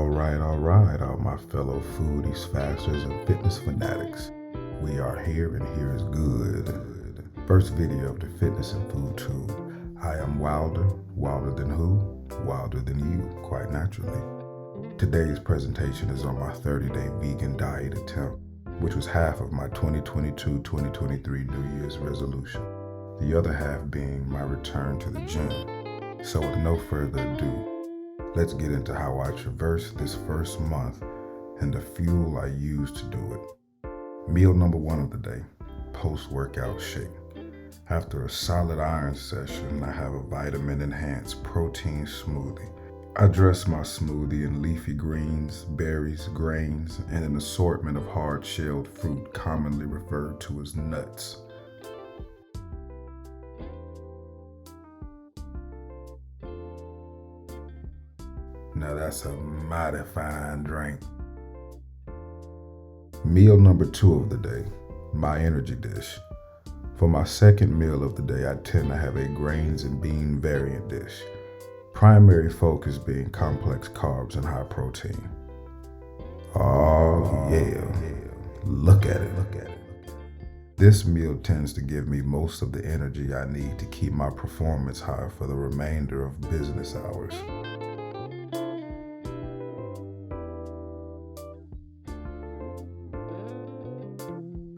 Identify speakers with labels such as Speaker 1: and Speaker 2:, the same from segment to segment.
Speaker 1: all my fellow foodies, fasters, and fitness fanatics. We are here and here is good. First video of the Fitness and Food Tube. I am Wilder. Wilder than who? Wilder than you, quite naturally. Today's presentation is on my 30-day vegan diet attempt, which was half of my 2022-2023 New Year's resolution. The other half being my return to the gym. So with no further ado, let's get into how I traversed this first month and the fuel I used to do it. Meal number 1 of the day, post-workout shake. After a solid iron session, I have a vitamin-enhanced protein smoothie. I dress my smoothie in leafy greens, berries, grains, and an assortment of hard-shelled fruit commonly referred to as nuts. Now that's a mighty fine drink. Meal number 2 of the day, my energy dish. For my second meal of the day, I tend to have a grains and bean variant dish. Primary focus being complex carbs and high protein. Oh yeah, look at it. This meal tends to give me most of the energy I need to keep my performance high for the remainder of business hours.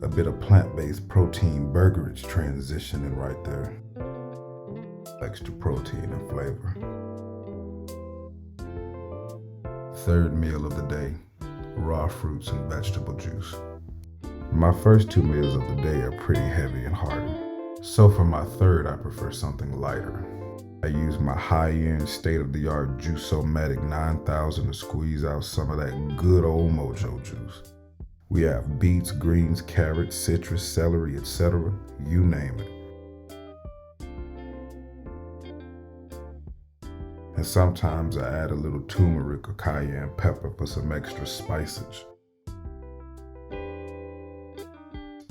Speaker 1: A bit of plant-based protein burgerage transitioning right there. Extra protein and flavor. Third meal of the day, raw fruits and vegetable juice. My first 2 meals of the day are pretty heavy and hearty. So for my third, I prefer something lighter. I use my high-end, state-of-the-art Juice-O-Matic 9000 to squeeze out some of that good old mojo juice. We have beets, greens, carrots, citrus, celery, etc. You name it. And sometimes I add a little turmeric or cayenne pepper for some extra spicage.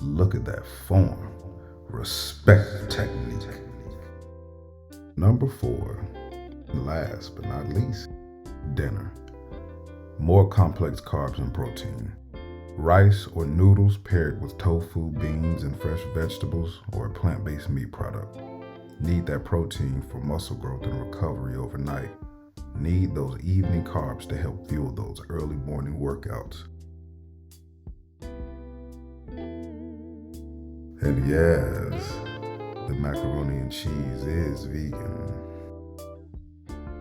Speaker 1: Look at that form. Respect the technique. Number 4, and last but not least, dinner. More complex carbs and protein. Rice or noodles paired with tofu, beans, and fresh vegetables, or a plant-based meat product. Need that protein for muscle growth and recovery overnight. Need those evening carbs to help fuel those early morning workouts. And yes, the macaroni and cheese is vegan.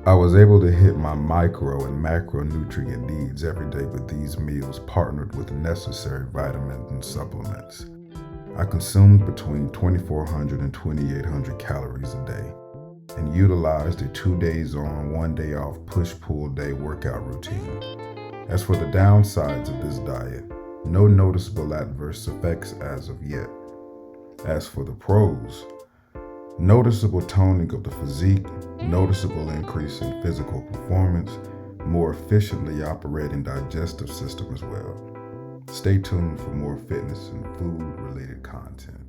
Speaker 1: I was able to hit my micro and macronutrient needs every day with these meals partnered with necessary vitamins and supplements. I consumed between 2,400 and 2,800 calories a day and utilized a 2 days on, 1 day off push-pull day workout routine. As for the downsides of this diet, no noticeable adverse effects as of yet. As for the pros, noticeable toning of the physique, noticeable increase in physical performance, more efficiently operating digestive system as well. Stay tuned for more fitness and food-related content.